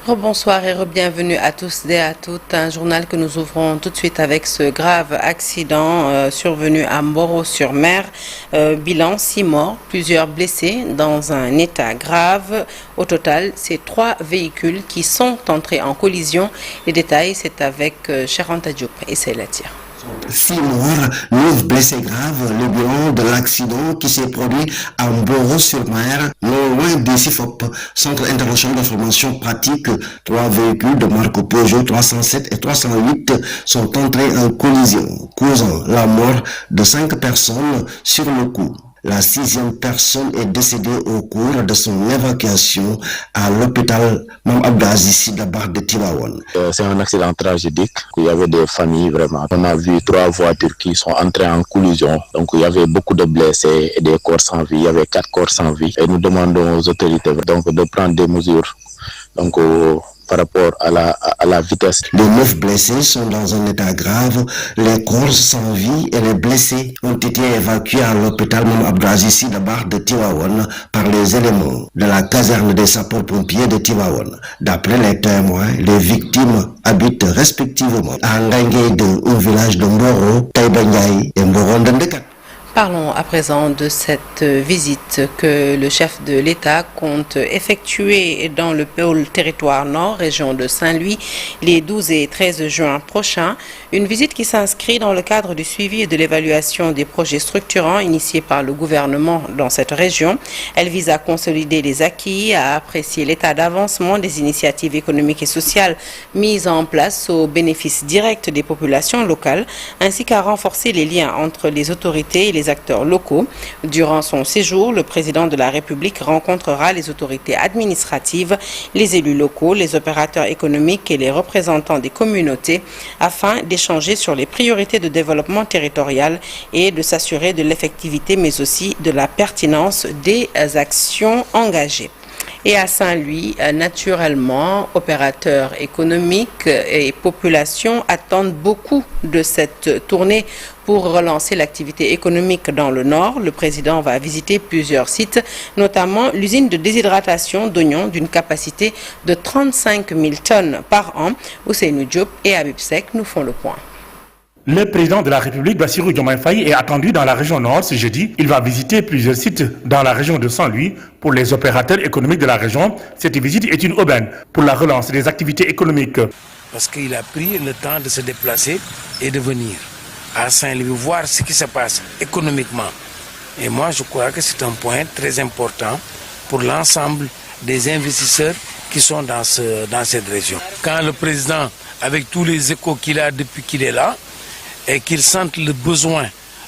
Rebonsoir et bienvenue à tous et à toutes. Un journal que nous ouvrons tout de suite avec ce grave accident survenu à Mboro-sur-Mer. Bilan 6 morts, plusieurs blessés dans un état grave. Au total, c'est 3 véhicules qui sont entrés en collision. Les détails, c'est avec Charanta Diop et Célatir. 6 morts, 9 blessés graves, le bilan de l'accident qui s'est produit à Mboro-sur-Mer, non loin des CIFOP, Centre international d'information pratique. 3 véhicules de marque Peugeot 307 et 308 sont entrés en collision, causant la mort de 5 personnes sur le coup. La 6e personne est décédée au cours de son évacuation à l'hôpital Mame Abdou Aziz Sy Dabakh de Tivaouane. C'est un accident tragédique. Il y avait des familles vraiment. On a vu 3 voitures qui sont entrées en collision. Donc il y avait beaucoup de blessés et des corps sans vie. Il y avait 4 corps sans vie. Et nous demandons aux autorités donc de prendre des mesures. Donc par rapport à la vitesse. Les 9 blessés sont dans un état grave. Les corps sans vie et les blessés ont été évacués à l'hôpital Mame Abdou Aziz Sy Dabakh de Tivaouane par les éléments de la caserne des sapeurs-pompiers de Tivaouane. D'après les témoins, les victimes habitent respectivement à Ngangé au village de Mboro, Taïba Ndiaye et Mboro Ndendeka. Parlons à présent de cette visite que le chef de l'État compte effectuer dans le pôle territoire nord, région de Saint-Louis, les 12 et 13 juin prochains. Une visite qui s'inscrit dans le cadre du suivi et de l'évaluation des projets structurants initiés par le gouvernement dans cette région. Elle vise à consolider les acquis, à apprécier l'état d'avancement des initiatives économiques et sociales mises en place au bénéfice direct des populations locales, ainsi qu'à renforcer les liens entre les autorités et les acteurs locaux. Durant son séjour, le président de la République rencontrera les autorités administratives, les élus locaux, les opérateurs économiques et les représentants des communautés afin d'échanger sur les priorités de développement territorial et de s'assurer de l'effectivité mais aussi de la pertinence des actions engagées. Et à Saint-Louis, naturellement, opérateurs économiques et population attendent beaucoup de cette tournée pour relancer l'activité économique dans le Nord. Le président va visiter plusieurs sites, notamment l'usine de déshydratation d'oignons d'une capacité de 35 000 tonnes par an. Ousseynou Diop et Habib Seck nous font le point. Le président de la République, Bassirou Diomaye Faye, est attendu dans la région Nord ce jeudi. Il va visiter plusieurs sites dans la région de Saint-Louis. Pour les opérateurs économiques de la région, cette visite est une aubaine pour la relance des activités économiques. Parce qu'il a pris le temps de se déplacer et de venir à Saint-Louis voir ce qui se passe économiquement. Et moi, je crois que c'est un point très important pour l'ensemble des investisseurs qui sont dans cette région. Quand le président, avec tous les échos qu'il a depuis qu'il est là, et qu'ils sentent le besoin,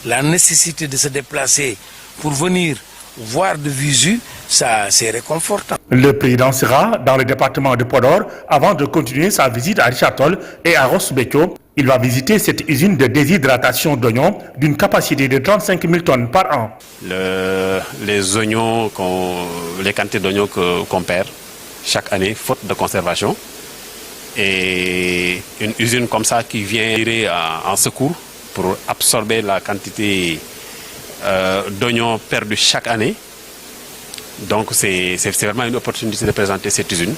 la nécessité de se déplacer pour venir voir de visu, ça c'est réconfortant. Le président sera dans le département de Podor avant de continuer sa visite à Richard Toll et à Ross-Béthio. Il va visiter cette usine de déshydratation d'oignons d'une capacité de 35 000 tonnes par an. Les oignons, les quantités d'oignons qu'on perd chaque année, faute de conservation, et une usine comme ça qui vient en secours pour absorber la quantité d'oignons perdus chaque année. Donc c'est vraiment une opportunité de présenter cette usine.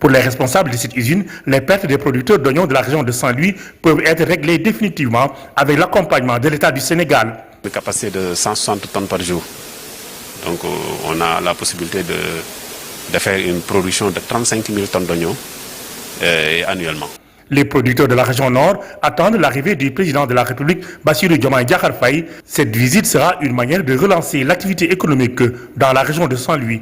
Pour les responsables de cette usine, les pertes des producteurs d'oignons de la région de Saint-Louis peuvent être réglées définitivement avec l'accompagnement de l'État du Sénégal. Une capacité de 160 tonnes par jour. Donc on a la possibilité de faire une production de 35 000 tonnes d'oignons annuellement. Les producteurs de la région Nord attendent l'arrivée du président de la République, Bassirou Diomaye Diakhar Faye. Cette visite sera une manière de relancer l'activité économique dans la région de Saint-Louis.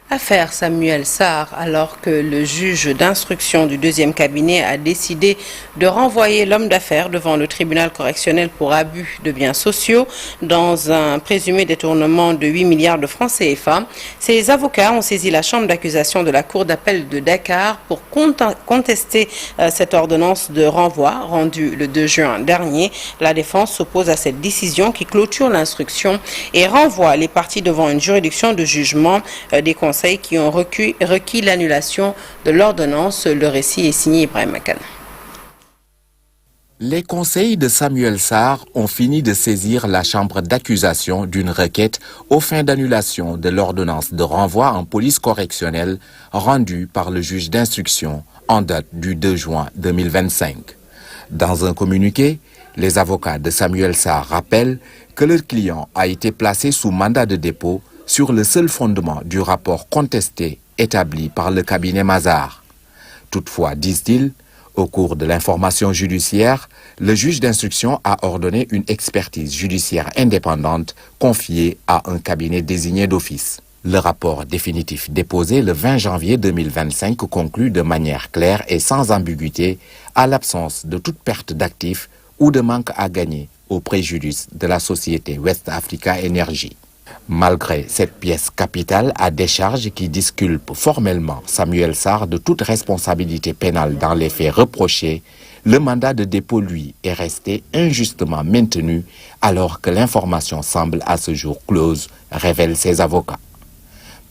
Affaire Samuel Sarr, alors que le juge d'instruction du 2e cabinet a décidé de renvoyer l'homme d'affaires devant le tribunal correctionnel pour abus de biens sociaux dans un présumé détournement de 8 milliards de francs CFA. Ses avocats ont saisi la chambre d'accusation de la Cour d'appel de Dakar pour contester cette ordonnance de renvoi rendue le 2 juin dernier. La défense s'oppose à cette décision qui clôture l'instruction et renvoie les parties devant une juridiction de jugement des conseils qui ont requis l'annulation de l'ordonnance. Le récit est signé Ibrahim Makan. Les conseils de Samuel Sarr ont fini de saisir la chambre d'accusation d'une requête aux fins d'annulation de l'ordonnance de renvoi en police correctionnelle rendue par le juge d'instruction en date du 2 juin 2025. Dans un communiqué, les avocats de Samuel Sarr rappellent que leur client a été placé sous mandat de dépôt sur le seul fondement du rapport contesté établi par le cabinet Mazars. Toutefois, disent-ils, au cours de l'information judiciaire, le juge d'instruction a ordonné une expertise judiciaire indépendante confiée à un cabinet désigné d'office. Le rapport définitif déposé le 20 janvier 2025 conclut de manière claire et sans ambiguïté à l'absence de toute perte d'actifs ou de manque à gagner au préjudice de la société West Africa Energy. Malgré cette pièce capitale à décharge qui disculpe formellement Samuel Sarr de toute responsabilité pénale dans les faits reprochés, le mandat de dépôt, lui, est resté injustement maintenu alors que l'information semble à ce jour close, révèlent ses avocats.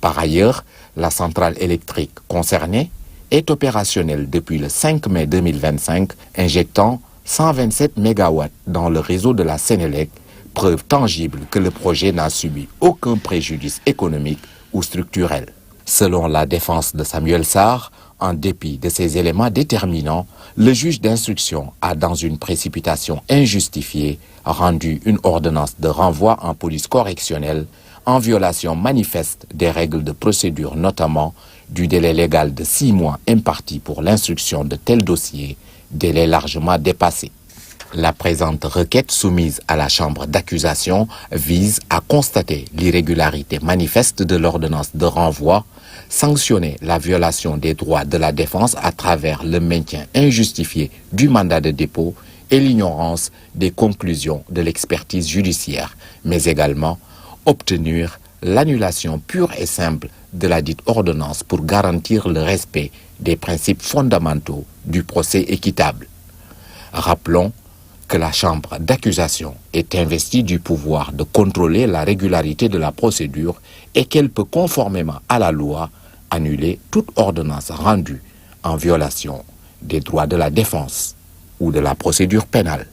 Par ailleurs, la centrale électrique concernée est opérationnelle depuis le 5 mai 2025, injectant 127 MW dans le réseau de la Sénélec, preuve tangible que le projet n'a subi aucun préjudice économique ou structurel. Selon la défense de Samuel Sarr, en dépit de ces éléments déterminants, le juge d'instruction a, dans une précipitation injustifiée, rendu une ordonnance de renvoi en police correctionnelle en violation manifeste des règles de procédure, notamment du délai légal de 6 mois imparti pour l'instruction de tels dossiers, délai largement dépassé. La présente requête soumise à la chambre d'accusation vise à constater l'irrégularité manifeste de l'ordonnance de renvoi, sanctionner la violation des droits de la défense à travers le maintien injustifié du mandat de dépôt et l'ignorance des conclusions de l'expertise judiciaire, mais également obtenir l'annulation pure et simple de la dite ordonnance pour garantir le respect des principes fondamentaux du procès équitable. Rappelons que la chambre d'accusation est investie du pouvoir de contrôler la régularité de la procédure et qu'elle peut, conformément à la loi, annuler toute ordonnance rendue en violation des droits de la défense ou de la procédure pénale.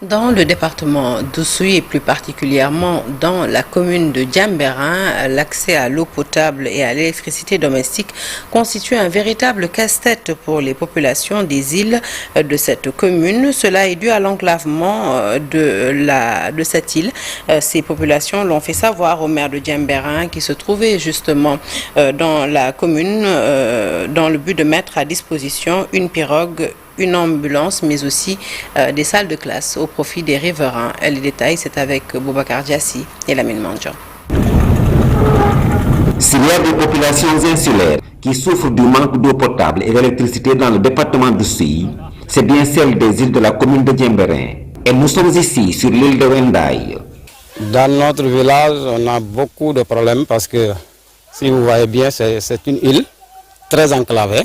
Dans le département d'Oussouye et plus particulièrement dans la commune de Diembéring, l'accès à l'eau potable et à l'électricité domestique constitue un véritable casse-tête pour les populations des îles de cette commune. Cela est dû à l'enclavement de cette île. Ces populations l'ont fait savoir au maire de Diembéring qui se trouvait justement dans la commune dans le but de mettre à disposition une pirogue, une ambulance, mais aussi des salles de classe au profit des riverains. Les détails, c'est avec Boubacar Diassi et Lamine Mandjan. S'il y a des populations insulaires qui souffrent du manque d'eau potable et d'électricité dans le département d'Oussouye, c'est bien celle des îles de la commune de Diembéring. Et nous sommes ici sur l'île de Wendaye. Dans notre village, on a beaucoup de problèmes parce que, si vous voyez bien, c'est une île très enclavée.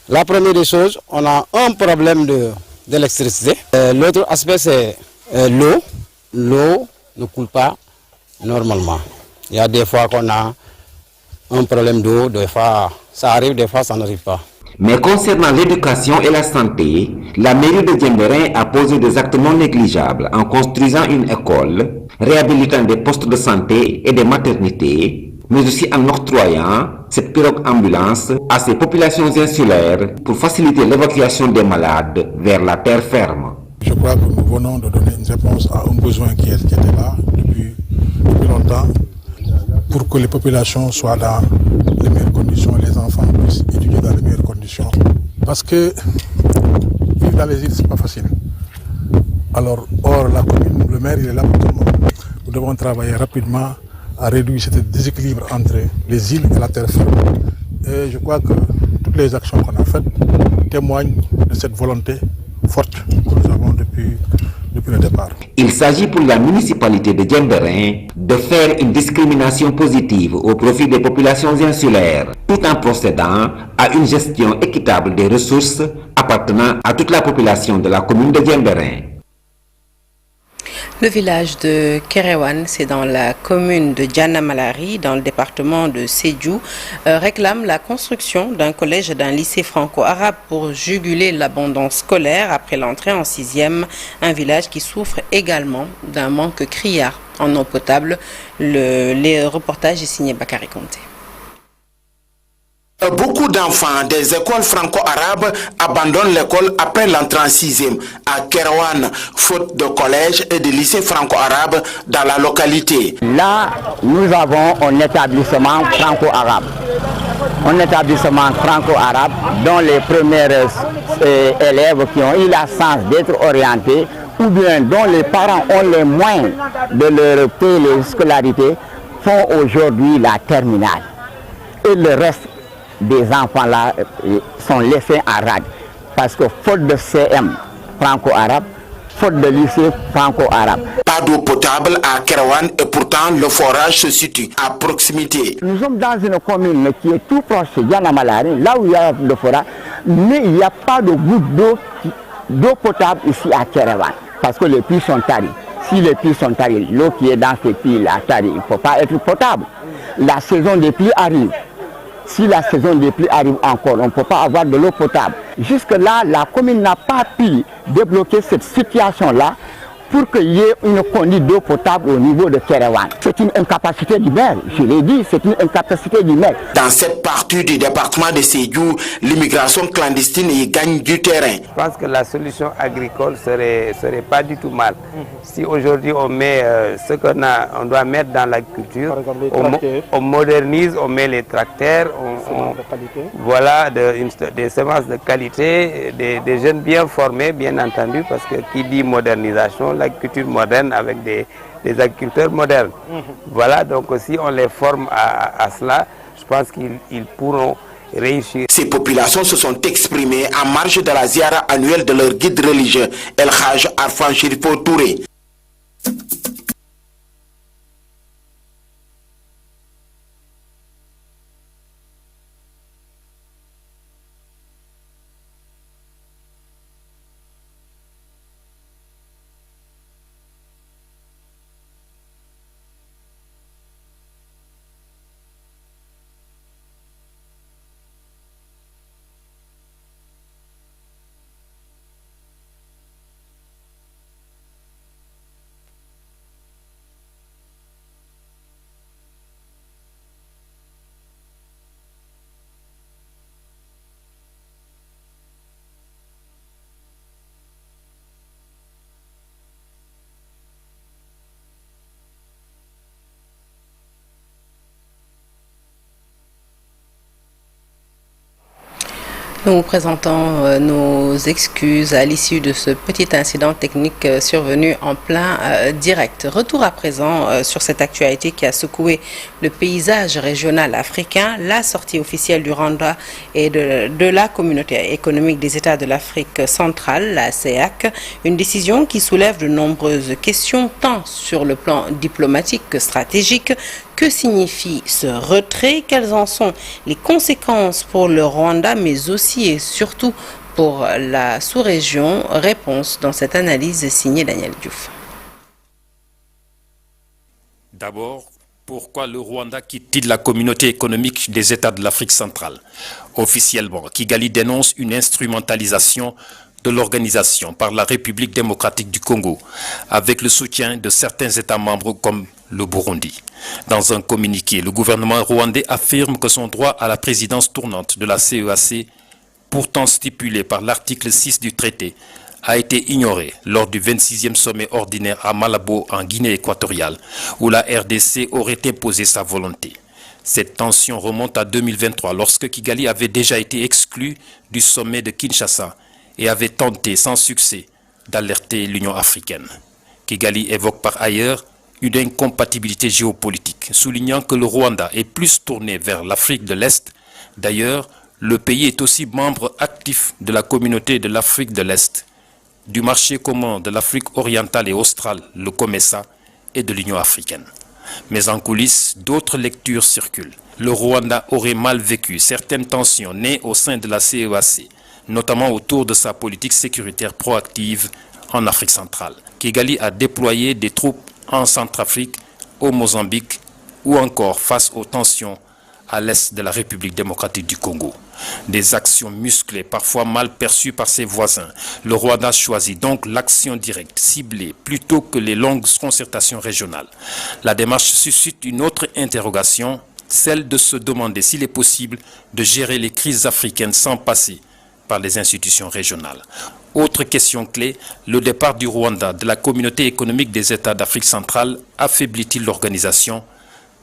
La première des choses, on a un problème d'électricité. L'autre aspect, c'est l'eau. L'eau ne coule pas normalement. Il y a des fois qu'on a un problème d'eau, des fois ça arrive, des fois ça n'arrive pas. Mais concernant l'éducation et la santé, la mairie de Diembéring a posé des actes non négligeables en construisant une école, réhabilitant des postes de santé et des maternités, mais aussi en octroyant cette pirogue ambulance à ces populations insulaires pour faciliter l'évacuation des malades vers la terre ferme. Je crois que nous venons de donner une réponse à un besoin qui était là depuis longtemps pour que les populations soient dans les meilleures conditions et les enfants puissent étudier dans les meilleures conditions. Parce que vivre dans les îles, ce n'est pas facile. Alors, la commune, le maire, il est là pour tout le monde. Nous devons travailler rapidement à réduire ce déséquilibre entre les îles et la terre ferme. Et je crois que toutes les actions qu'on a faites témoignent de cette volonté forte que nous avons depuis le départ. Il s'agit pour la municipalité de Diembéring de faire une discrimination positive au profit des populations insulaires, tout en procédant à une gestion équitable des ressources appartenant à toute la population de la commune de Diembéring. Le village de Kerewan, c'est dans la commune de Dianamalari, dans le département de Sédhiou, réclame la construction d'un collège et d'un lycée franco-arabe pour juguler l'abondance scolaire après l'entrée en 6e. Un village qui souffre également d'un manque criard en eau potable. Les reportages est signé Bakary Conté. Beaucoup d'enfants des écoles franco-arabes abandonnent l'école après l'entrée en 6e à Kerewan, faute de collège et de lycée franco-arabe dans la localité. Là, nous avons un établissement franco-arabe. Un établissement franco-arabe dont les premiers élèves qui ont eu la chance d'être orientés ou bien dont les parents ont les moyens de leur payer les scolarités font aujourd'hui la terminale. Et le reste des enfants là sont laissés en rade parce que faute de CM franco-arabe, faute de lycée franco-arabe. Pas d'eau potable à Kerewan et pourtant le forage se situe à proximité. Nous sommes dans une commune qui est tout proche de Dianamalari, là où il y a le forage, mais il n'y a pas de goutte d'eau potable ici à Kerewan parce que les puits sont taris. Si les puits sont taris, l'eau qui est dans ces puits là taris, il ne faut pas être potable. La saison des pluies arrive. Si la saison des pluies arrive encore, on ne peut pas avoir de l'eau potable. Jusque-là, la commune n'a pas pu débloquer cette situation-là pour qu'il y ait une conduite d'eau potable au niveau de Kerewan. C'est une incapacité du maire, je l'ai dit, c'est une incapacité du maire. Dans cette partie du département de Sédhiou, l'immigration clandestine y gagne du terrain. Je pense que la solution agricole serait pas du tout mal. Si aujourd'hui on met ce qu'on doit mettre dans l'agriculture, on modernise, on met les tracteurs, voilà des semences de qualité, des jeunes bien formés, bien entendu, parce que qui dit modernisation, l'agriculture moderne avec des agriculteurs modernes. Voilà, donc si on les forme à cela, je pense qu'ils pourront réussir. Ces populations se sont exprimées en marge de la ziara annuelle de leur guide religieux, El Hajj Arfan Chérifo Touré. Nous vous présentons nos excuses à l'issue de ce petit incident technique survenu en plein direct. Retour à présent sur cette actualité qui a secoué le paysage régional africain, la sortie officielle du Rwanda et de la communauté économique des États de l'Afrique centrale, la CEAC, une décision qui soulève de nombreuses questions tant sur le plan diplomatique que stratégique. Que signifie ce retrait? Quelles en sont les conséquences pour le Rwanda, mais aussi et surtout pour la sous-région? Réponse dans cette analyse signée Daniel Diouf. D'abord, pourquoi le Rwanda quitte-t-il la communauté économique des États de l'Afrique centrale? Officiellement, Kigali dénonce une instrumentalisation de l'organisation par la République démocratique du Congo, avec le soutien de certains États membres comme le Burundi. Dans un communiqué, le gouvernement rwandais affirme que son droit à la présidence tournante de la CEAC, pourtant stipulé par l'article 6 du traité, a été ignoré lors du 26e sommet ordinaire à Malabo en Guinée équatoriale, où la RDC aurait imposé sa volonté. Cette tension remonte à 2023, lorsque Kigali avait déjà été exclu du sommet de Kinshasa et avait tenté sans succès d'alerter l'Union africaine. Kigali évoque par ailleurs une incompatibilité géopolitique, soulignant que le Rwanda est plus tourné vers l'Afrique de l'Est. D'ailleurs, le pays est aussi membre actif de la communauté de l'Afrique de l'Est, du marché commun de l'Afrique orientale et australe, le COMESA, et de l'Union africaine. Mais en coulisses, d'autres lectures circulent. Le Rwanda aurait mal vécu certaines tensions nées au sein de la CEAC, notamment autour de sa politique sécuritaire proactive en Afrique centrale. Kigali a déployé des troupes en Centrafrique, au Mozambique ou encore face aux tensions à l'est de la République démocratique du Congo. Des actions musclées, parfois mal perçues par ses voisins. Le Rwanda choisit donc l'action directe, ciblée, plutôt que les longues concertations régionales. La démarche suscite une autre interrogation, celle de se demander s'il est possible de gérer les crises africaines sans passer par les institutions régionales. Autre question clé, le départ du Rwanda de la communauté économique des États d'Afrique centrale affaiblit-il l'organisation?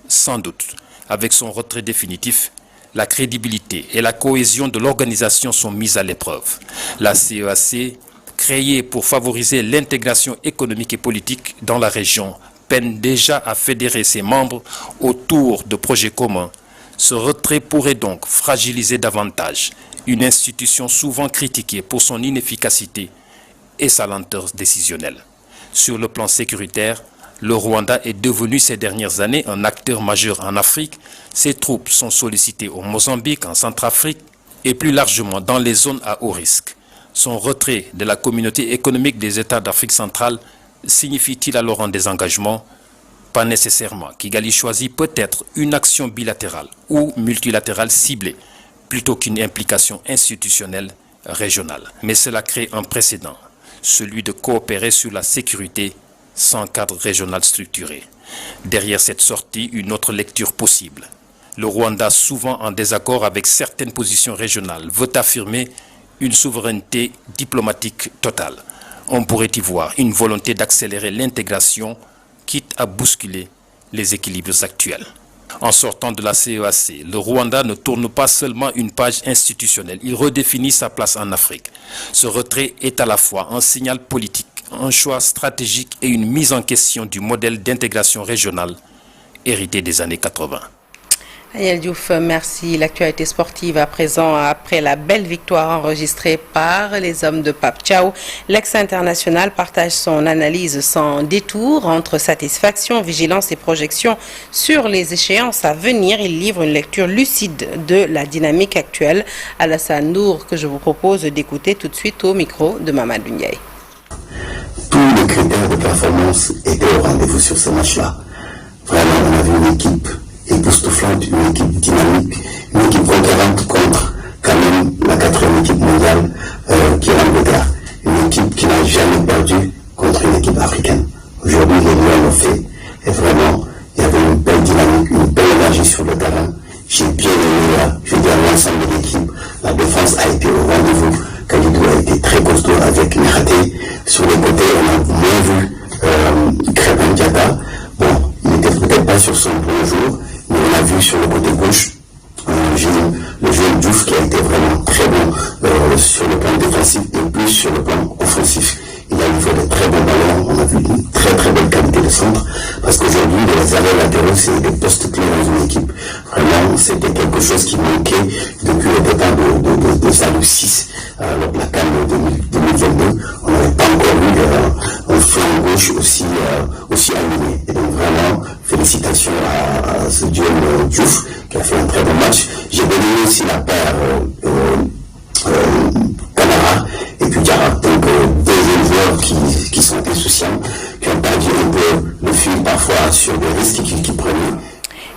Sans doute. Avec son retrait définitif, la crédibilité et la cohésion de l'organisation sont mises à l'épreuve. La CEAC, créée pour favoriser l'intégration économique et politique dans la région, peine déjà à fédérer ses membres autour de projets communs. Ce retrait pourrait donc fragiliser davantage une institution souvent critiquée pour son inefficacité et sa lenteur décisionnelle. Sur le plan sécuritaire, le Rwanda est devenu ces dernières années un acteur majeur en Afrique. Ses troupes sont sollicitées au Mozambique, en Centrafrique et plus largement dans les zones à haut risque. Son retrait de la communauté économique des États d'Afrique centrale signifie-t-il alors un désengagement? Pas nécessairement. Kigali choisit peut-être une action bilatérale ou multilatérale ciblée plutôt qu'une implication institutionnelle régionale. Mais cela crée un précédent, celui de coopérer sur la sécurité sans cadre régional structuré. Derrière cette sortie, une autre lecture possible. Le Rwanda, souvent en désaccord avec certaines positions régionales, veut affirmer une souveraineté diplomatique totale. On pourrait y voir une volonté d'accélérer l'intégration, quitte à bousculer les équilibres actuels. En sortant de la CEAC, le Rwanda ne tourne pas seulement une page institutionnelle, il redéfinit sa place en Afrique. Ce retrait est à la fois un signal politique, un choix stratégique et une mise en question du modèle d'intégration régionale hérité des années 80. Daniel Diouf, merci. L'actualité sportive à présent, après la belle victoire enregistrée par les hommes de Pape Thiaw. L'ex-international partage son analyse sans détour entre satisfaction, vigilance et projection sur les échéances à venir. Il livre une lecture lucide de la dynamique actuelle. Alassane Nour, que je vous propose d'écouter tout de suite au micro de Mamadou Ndiaye. Tous les critères de performance étaient au rendez-vous sur ce match-là. Vraiment, on a vu une équipe époustouflante, une équipe dynamique, une équipe conquérante contre quand même la 4e équipe mondiale qui est l'Angleterre. Une équipe qui n'a jamais perdu contre une équipe africaine. Aujourd'hui, les Lions l'ont fait et vraiment, il y avait une belle dynamique, une belle énergie sur le terrain. J'ai bien aimé, je veux dire, l'ensemble de l'équipe. La défense a été au rendez-vous. Kalidou a été très costaud avec Nératé. Sur les côtés, on a moins vu Crépin Diata. Bon, il n'était peut-être pas sur son bon jour, mais on a vu sur le côté gauche le jeune Diouf qui a été vraiment très bon sur le plan défensif et plus sur le plan offensif. Il a livré de très bons ballons, on a vu une très très belle qualité de centre, parce qu'aujourd'hui les arrêts latéraux c'est des postes clés dans une équipe. Vraiment c'était quelque chose qui manquait depuis le départ de Salou 6 lors de la CAN 2022. On n'avait pas encore vu un flanc gauche aussi aligné. Et donc vraiment félicitations à ce duel Diouf qui a fait un très bon match. J'ai donné aussi la paire Camara et puis Diarra, donc deux jeunes joueurs qui sont insouciants, qui ont perdu un peu le fil parfois sur des risques qu'ils prenaient.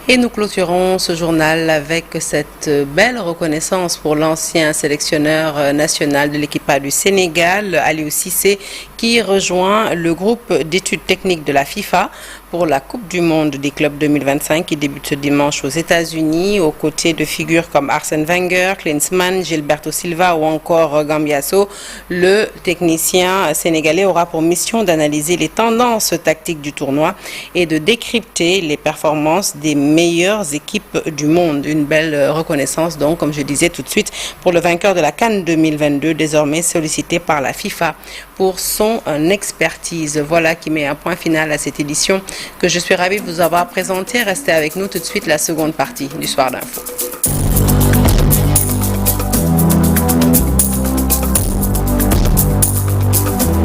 Et nous clôturons ce journal avec cette belle reconnaissance pour l'ancien sélectionneur national de l'équipe A du Sénégal, Aliou Cissé, qui rejoint le groupe d'études techniques de la FIFA pour la Coupe du Monde des clubs 2025 qui débute ce dimanche aux États-Unis, aux côtés de figures comme Arsène Wenger, Klinsmann, Gilberto Silva ou encore Gambiasso. Le technicien sénégalais aura pour mission d'analyser les tendances tactiques du tournoi et de décrypter les performances des meilleures équipes du monde. Une belle reconnaissance donc, comme je disais tout de suite, pour le vainqueur de la CAN 2022, désormais sollicité par la FIFA pour son expertise. Voilà qui met un point final à cette édition que je suis ravie de vous avoir présentée. Restez avec nous tout de suite, la seconde partie du Soir d'Info.